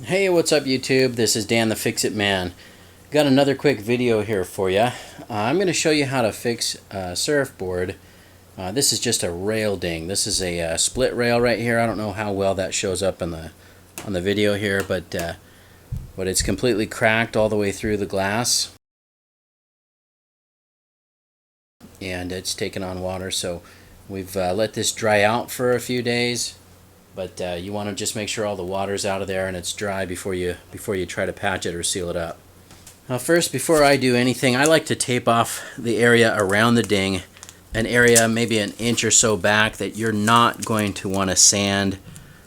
Hey, what's up YouTube? This is Dan the Fix-It Man. Got another quick video here for you. I'm going to show you how to fix a surfboard. This is just a rail ding. This is a split rail right here. I don't know how well that shows up on the video here, but it's completely cracked all the way through the glass, and it's taken on water. So we've let this dry out for a few days. But you want to just make sure all the water's out of there and it's dry before you try to patch it or seal it up. Now first, before I do anything, I like to tape off the area around the ding, an area maybe an inch or so back that you're not going to want to sand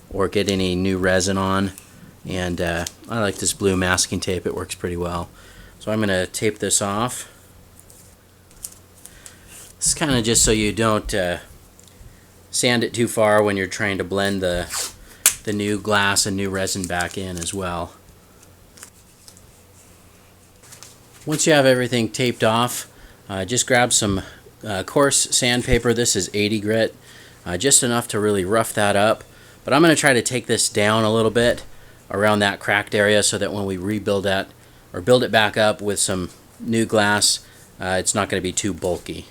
or get any new resin on. And I like this blue masking tape. It works pretty well. So I'm going to tape this off. It's kind of just so you don't sand it too far when you're trying to blend the new glass and new resin back in as well. Once you have everything taped off, just grab some coarse sandpaper. This is 80 grit, just enough to really rough that up. But I'm going to try to take this down a little bit around that cracked area so that when we rebuild that or build it back up with some new glass, it's not going to be too bulky.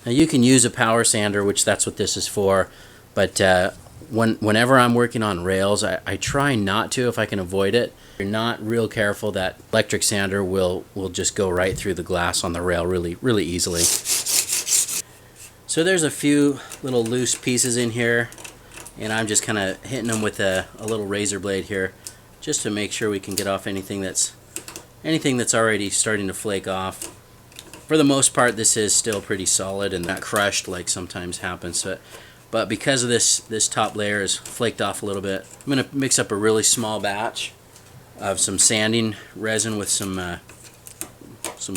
Now you can use a power sander, which that's what this is for, but whenever I'm working on rails, I try not to if I can avoid it. If you're not real careful, that electric sander will just go right through the glass on the rail really easily. So there's a few little loose pieces in here, and I'm just kind of hitting them with a little razor blade here just to make sure we can get off anything that's already starting to flake off. For the most part, this is still pretty solid and not crushed like sometimes happens. But because of this top layer is flaked off a little bit, I'm going to mix up a really small batch of some sanding resin with some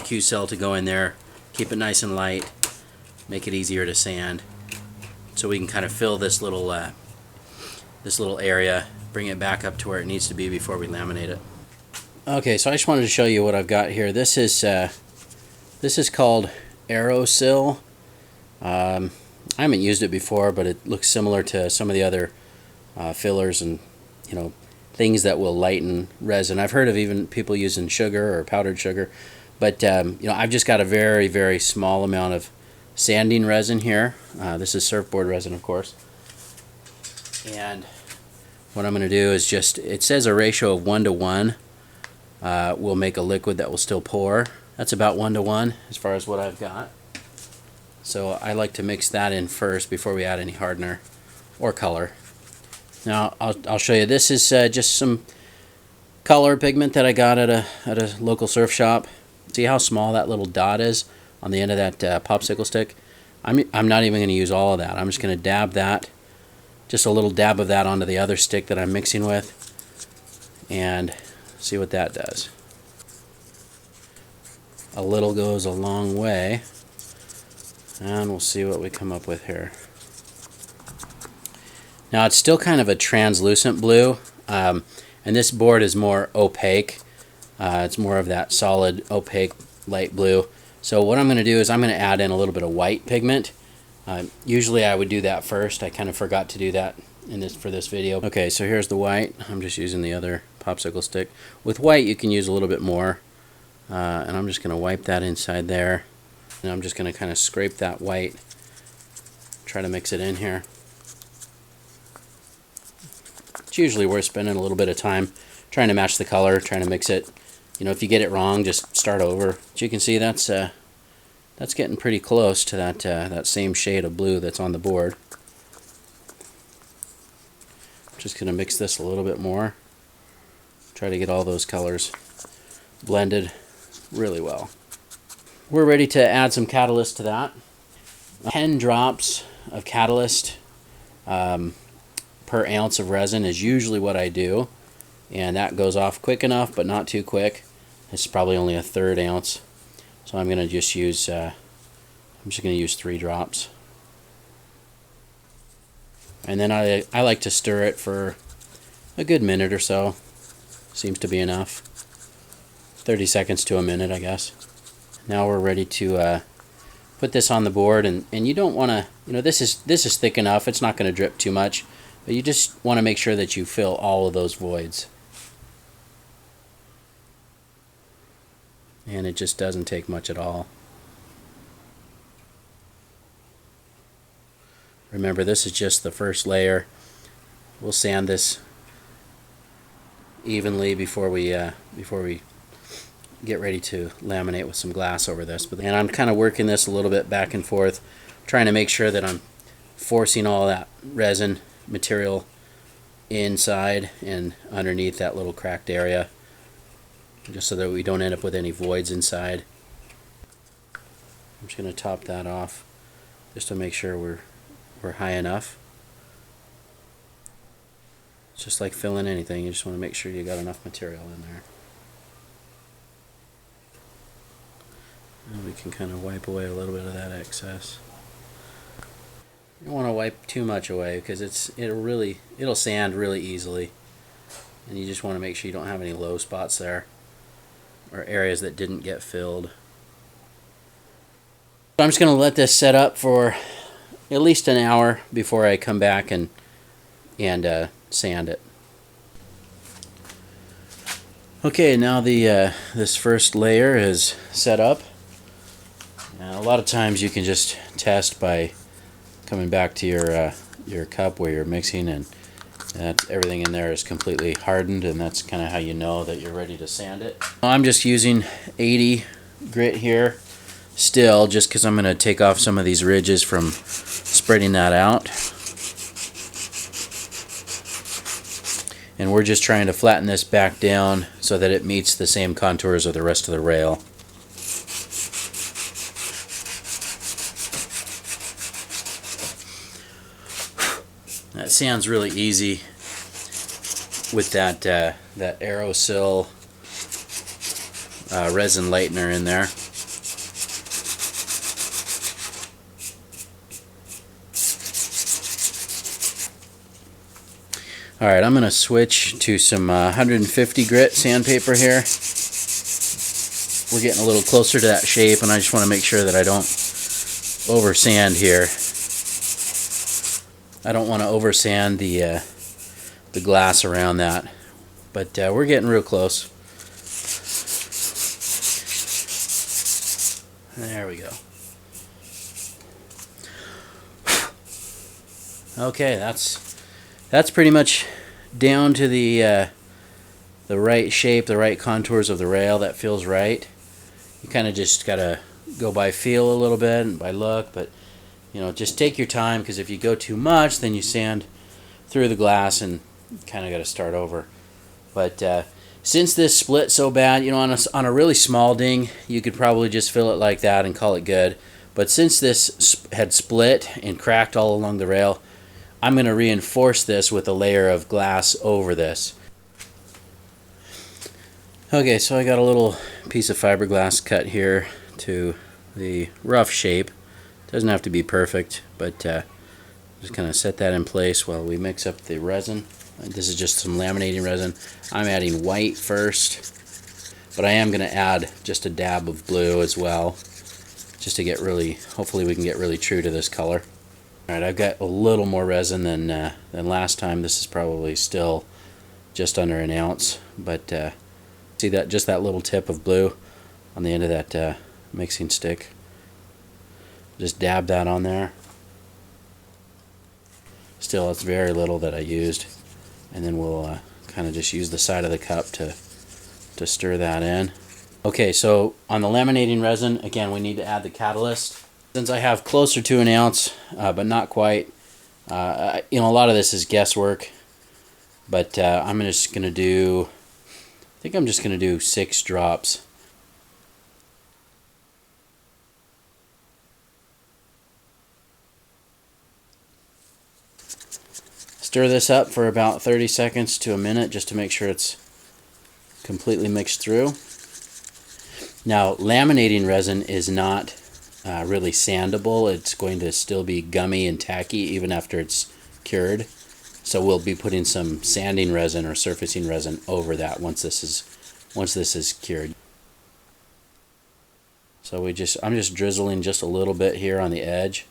Q-Cell to go in there. Keep it nice and light, make it easier to sand, so we can kind of fill this little area, bring it back up to where it needs to be before we laminate it. Okay, so I just wanted to show you what I've got here. This is called Aerosil. I haven't used it before, but it looks similar to some of the other fillers and things that will lighten resin. I've heard of even people using sugar or powdered sugar, but I've just got a very small amount of sanding resin here. This is surfboard resin, of course. And what I'm going to do is it says a ratio of 1 to 1 will make a liquid that will still pour. That's about 1 to 1 as far as what I've got. So I like to mix that in first before we add any hardener or color. Now I'll show you. This is just some color pigment that I got at a local surf shop. See how small that little dot is on the end of that popsicle stick? I'm not even going to use all of that. I'm just going to dab that, just a little dab of that onto the other stick that I'm mixing with, and see what that does. A little goes a long way, and we'll see what we come up with here. Now it's still kind of a translucent blue, and this board is more opaque. It's more of that solid opaque light blue. So what I'm going to do is I'm going to add in a little bit of white pigment. Usually I would do that first. I kind of forgot to do that for this video. Okay, so here's the white. I'm just using the other popsicle stick. With white you can use a little bit more. And I'm just going to wipe that inside there, and I'm just going to kind of scrape that white, try to mix it in here. It's usually worth spending a little bit of time trying to match the color, trying to mix it. If you get it wrong, just start over. But you can see that's getting pretty close to that same shade of blue that's on the board. I'm just going to mix this a little bit more, try to get all those colors blended really well. We're ready to add some catalyst to that. 10 drops of catalyst per ounce of resin is usually what I do, and that goes off quick enough but not too quick. It's probably only a 1/3 ounce, so I'm going to just use 3 drops, and then I like to stir it for a good minute or so. Seems to be enough. 30 seconds to a minute, I guess. Now we're ready to put this on the board, and you don't want to, this is thick enough. It's not going to drip too much, But you just want to make sure that you fill all of those voids. And it just doesn't take much at all. Remember, this is just the first layer. We'll sand this evenly before we get ready to laminate with some glass over this. And I'm kind of working this a little bit back and forth, trying to make sure that I'm forcing all that resin material inside and underneath that little cracked area, just so that we don't end up with any voids inside. I'm just going to top that off just to make sure we're high enough. It's just like filling anything, you just want to make sure you got enough material in there. And we can kind of wipe away a little bit of that excess. You don't want to wipe too much away because it'll sand really easily, and you just want to make sure you don't have any low spots there or areas that didn't get filled. I'm just going to let this set up for at least an hour before I come back and sand it. Okay, now this first layer is set up. Now, a lot of times you can just test by coming back to your cup where you're mixing, and everything in there is completely hardened, and that's kind of how you know that you're ready to sand it. I'm just using 80 grit here still, just because I'm going to take off some of these ridges from spreading that out. And we're just trying to flatten this back down so that it meets the same contours of the rest of the rail. That sounds really easy with that Aerosil resin lightener in there. Alright, I'm going to switch to some 150 grit sandpaper here. We're getting a little closer to that shape, and I just want to make sure that I don't oversand here. I don't want to oversand the glass around that, but we're getting real close. There we go. Okay, that's pretty much down to the right shape, the right contours of the rail. That feels right. You kind of just gotta go by feel a little bit and by look, but just take your time, because if you go too much, then you sand through the glass and kind of got to start over. But since this split so bad, on a really small ding, you could probably just fill it like that and call it good. But since this had split and cracked all along the rail, I'm going to reinforce this with a layer of glass over this. Okay, so I got a little piece of fiberglass cut here to the rough shape. Doesn't have to be perfect, but just kind of set that in place while we mix up the resin. This is just some laminating resin. I'm adding white first, but I am going to add just a dab of blue as well, just to get really, hopefully we can get really true to this color. Alright, I've got a little more resin than last time. This is probably still just under an ounce, but see that, just that little tip of blue on the end of that mixing stick. Just dab that on there. Still, it's very little that I used, and then we'll kind of just use the side of the cup to stir that in. Okay, so on the laminating resin, again, we need to add the catalyst. Since I have closer to an ounce, but not quite, a lot of this is guesswork, but I'm just going to do, I think I'm just going to do 6 drops. Stir this up for about 30 seconds to a minute just to make sure it's completely mixed through. Now, laminating resin is not really sandable. It's going to still be gummy and tacky even after it's cured. So we'll be putting some sanding resin or surfacing resin over that once this is cured. So I'm just drizzling just a little bit here on the edge,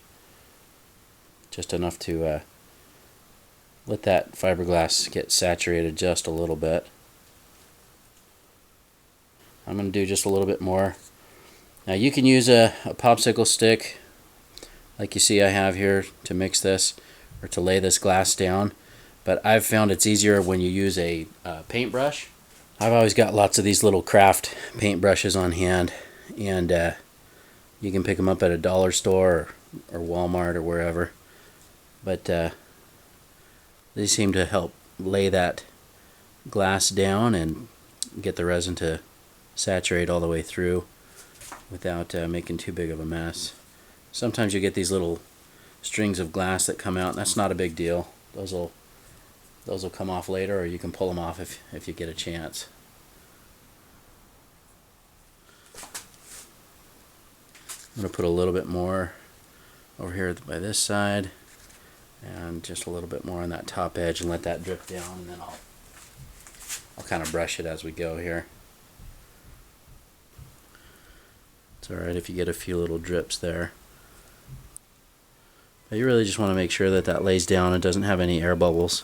just enough to let that fiberglass get saturated just a little bit. I'm going to do just a little bit more. Now you can use a popsicle stick like you see I have here to mix this or to lay this glass down, but I've found it's easier when you use a paintbrush. I've always got lots of these little craft paintbrushes on hand, and you can pick them up at a dollar store or Walmart or wherever, but they seem to help lay that glass down and get the resin to saturate all the way through without making too big of a mess. Sometimes you get these little strings of glass that come out, and that's not a big deal. Those will come off later, or you can pull them off if you get a chance. I'm going to put a little bit more over here by this side, and just a little bit more on that top edge, and let that drip down, and then I'll kind of brush it as we go here. It's alright if you get a few little drips there. But you really just want to make sure that that lays down and doesn't have any air bubbles.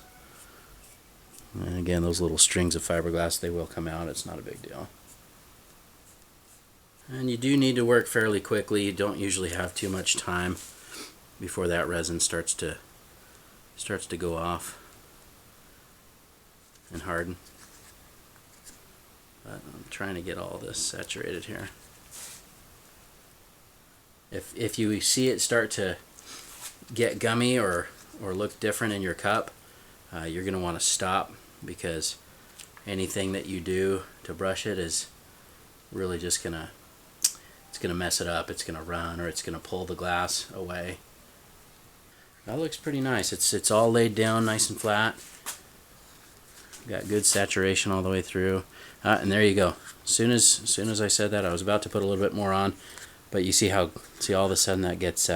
And again, those little strings of fiberglass, they will come out. It's not a big deal. And you do need to work fairly quickly. You don't usually have too much time before that resin starts to go off and harden. But I'm trying to get all this saturated here. If you see it start to get gummy or look different in your cup, you're going to want to stop, because anything that you do to brush it is really just going to mess it up. It's going to run, or it's going to pull the glass away. That looks pretty nice. It's all laid down nice and flat. Got good saturation all the way through. And there you go. As soon as I said that, I was about to put a little bit more on, but you see all of a sudden that gets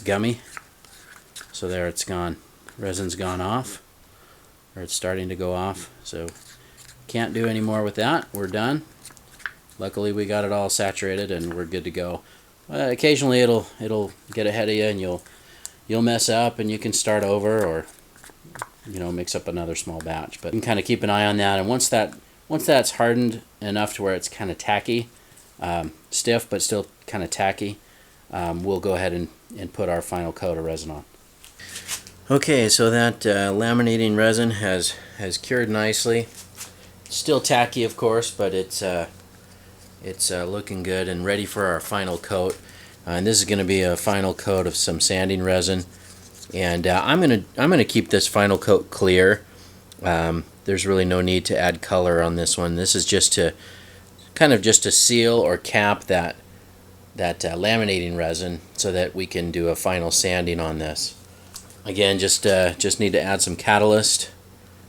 gummy. So there, it's gone. Resin's gone off, or it's starting to go off. So can't do any more with that. We're done. Luckily we got it all saturated and we're good to go. Occasionally it'll get ahead of you, and you'll mess up, and you can start over, or mix up another small batch. But you can kind of keep an eye on that, and once that's hardened enough to where it's kind of tacky, stiff but still kind of tacky, we'll go ahead and put our final coat of resin on. Okay, so that laminating resin has cured nicely. It's still tacky, of course, but it's looking good and ready for our final coat. And this is going to be a final coat of some sanding resin, and I'm gonna keep this final coat clear. There's really no need to add color on this one. This is just to seal or cap that laminating resin, so that we can do a final sanding on this. Again, just need to add some catalyst.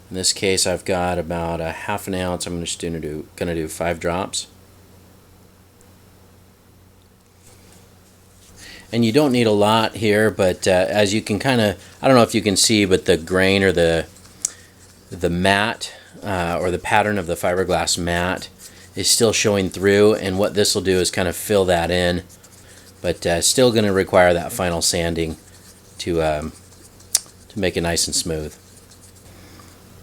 In this case, I've got about a half an ounce. I'm just gonna do 5 drops. And you don't need a lot here, but as you can I don't know if you can see, but the grain or the mat or the pattern of the fiberglass mat is still showing through, and what this will do is kind of fill that in, but still going to require that final sanding to make it nice and smooth.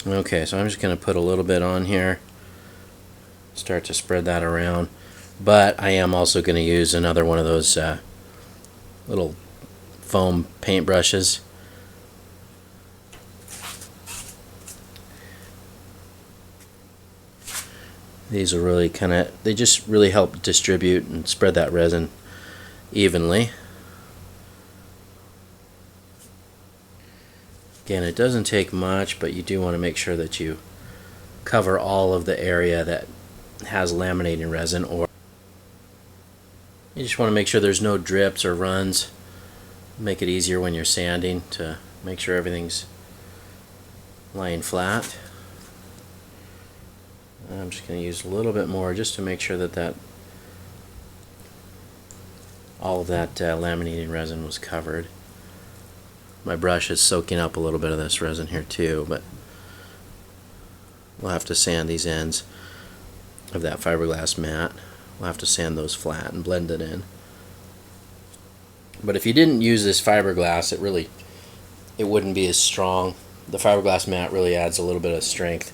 Okay, so I'm just going to put a little bit on here, start to spread that around, but I am also going to use another one of those little foam paint brushes. These are really they just really help distribute and spread that resin evenly. Again, it doesn't take much, but you do want to make sure that you cover all of the area that has laminating resin, or you just want to make sure there's no drips or runs. Make it easier when you're sanding to make sure everything's lying flat. I'm just going to use a little bit more just to make sure that all of that laminating resin was covered. My brush is soaking up a little bit of this resin here too, but we'll have to sand these ends of that fiberglass mat. We'll have to sand those flat and blend it in. But if you didn't use this fiberglass, it it wouldn't be as strong. The fiberglass mat really adds a little bit of strength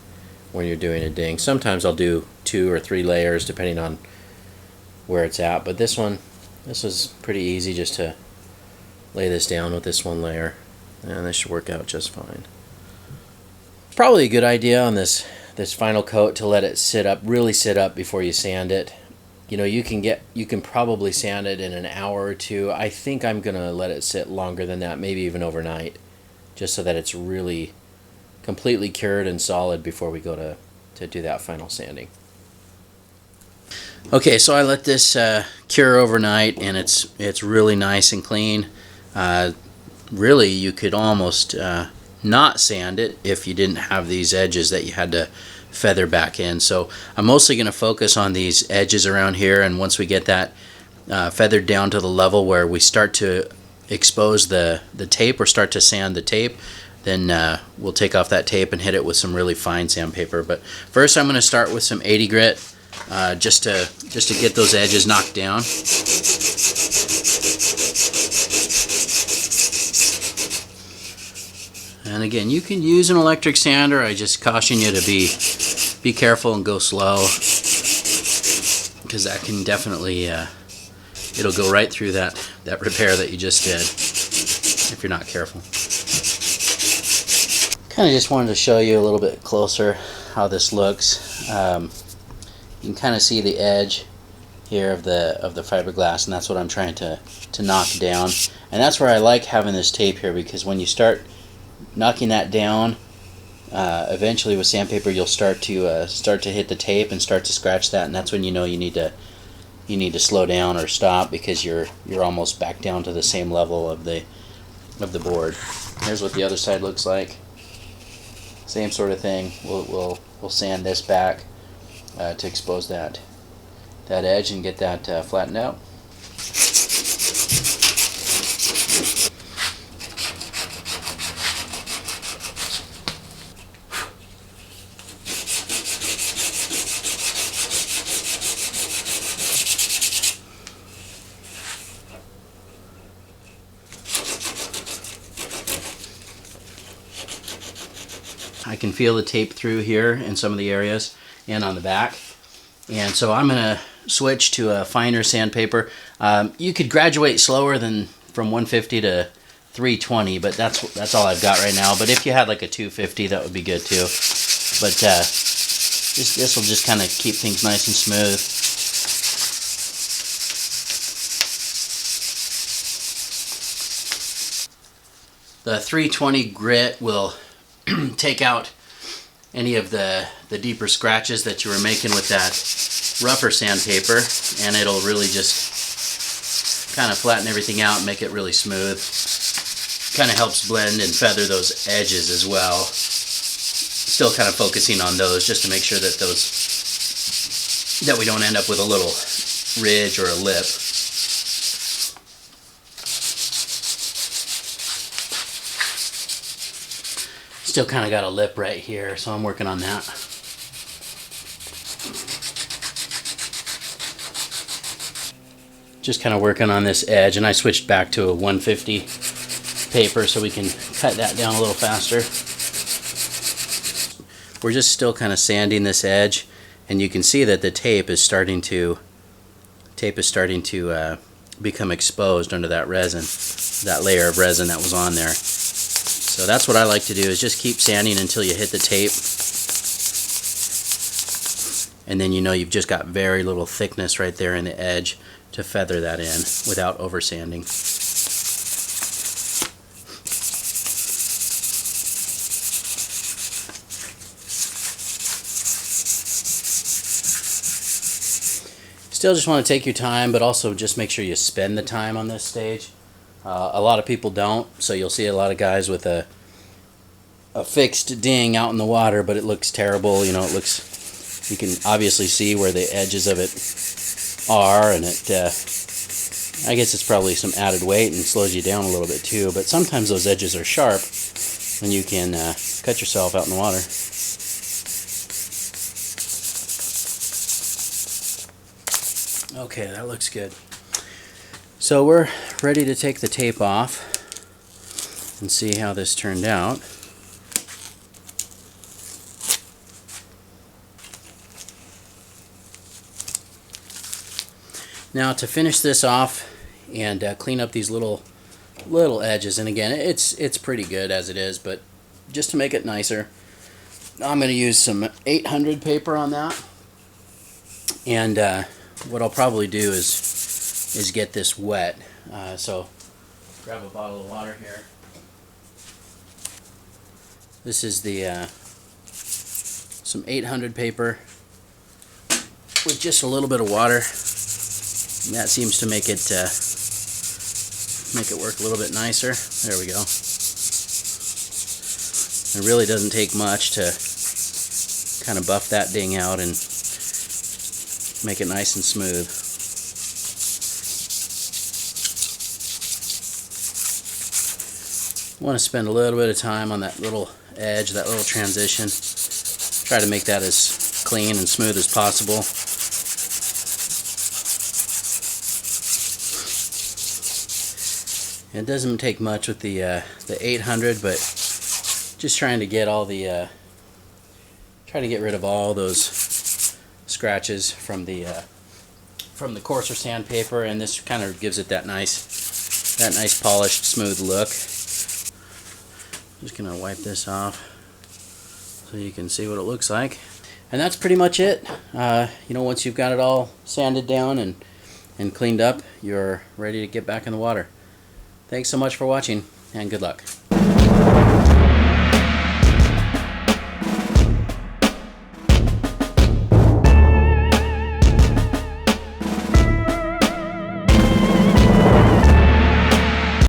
when you're doing a ding. Sometimes I'll do 2 or 3 layers depending on where it's at, but this is pretty easy just to lay this down with this 1 layer, and this should work out just fine. It's probably a good idea on this final coat to let it really sit up before you sand it. You know, you can probably sand it in an hour or 2. I think I'm gonna let it sit longer than that, maybe even overnight, just so that it's really completely cured and solid before we go to do that final sanding. Okay, so I let this cure overnight, and it's really nice and clean. Really, you could almost not sand it if you didn't have these edges that you had to feather back in. So I'm mostly going to focus on these edges around here, and once we get that feathered down to the level where we start to expose the tape or start to sand the tape, then we'll take off that tape and hit it with some really fine sandpaper. But first I'm going to start with some 80 grit just to get those edges knocked down. And again, you can use an electric sander. I just caution you to be careful and go slow, because that can definitely it'll go right through that repair that you just did if you're not careful. Kind of just wanted to show you a little bit closer how this looks. You can kind of see the edge here of the fiberglass, and that's what I'm trying to knock down. And that's where I like having this tape here, because when you start knocking that down, eventually with sandpaper you'll start to hit the tape and start to scratch that, and that's when you know you need to slow down or stop, because you're almost back down to the same level of the board. Here's what the other side looks like. Same sort of thing. We'll sand this back to expose that edge and get that flattened out. I can feel the tape through here in some of the areas and on the back, and so I'm going to switch to a finer sandpaper. You could graduate slower than from 150 to 320, but that's all I've got right now. But if you had like a 250, that would be good too. But this will just kind of keep things nice and smooth. The 320 grit will take out any of the deeper scratches that you were making with that rougher sandpaper, and it'll really just kind of flatten everything out and make it really smooth. Kind of helps blend and feather those edges as well. Still kind of focusing on those just to make sure that we don't end up with a little ridge or a lip. Still kind of got a lip right here, so I'm working on that. Just kind of working on this edge, and I switched back to a 150 paper so we can cut that down a little faster. We're just still kind of sanding this edge, and you can see that the tape is starting to become exposed under that resin, that layer of resin that was on there. So that's what I like to do, is just keep sanding until you hit the tape, and then you know you've just got very little thickness right there in the edge to feather that in without over sanding. Still just want to take your time, but also just make sure you spend the time on this stage. A lot of people don't, so you'll see a lot of guys with a fixed ding out in the water, but it looks terrible. You know, it looks, you can obviously see where the edges of it are, and it I guess it's probably some added weight and slows you down a little bit too, but sometimes those edges are sharp and you can cut yourself out in the water. Okay, that looks good. So we're ready to take the tape off, and see how this turned out. Now to finish this off and clean up these little edges, and again it's pretty good as it is, but just to make it nicer, I'm going to use some 800 paper on that. And what I'll probably do is get this wet. So grab a bottle of water here. This is the some 800 paper with just a little bit of water. And that seems to make it work a little bit nicer. There we go. It really doesn't take much to kind of buff that ding out and make it nice and smooth. Want to spend a little bit of time on that little edge, that little transition. Try to make that as clean and smooth as possible. It doesn't take much with the 800, but just trying to get all the try to get rid of all those scratches from the coarser sandpaper, and this kind of gives it that nice polished, smooth look. I'm just gonna wipe this off so you can see what it looks like, and that's pretty much it. You know, once you've got it all sanded down and cleaned up, you're ready to get back in the water. Thanks so much for watching, and good luck.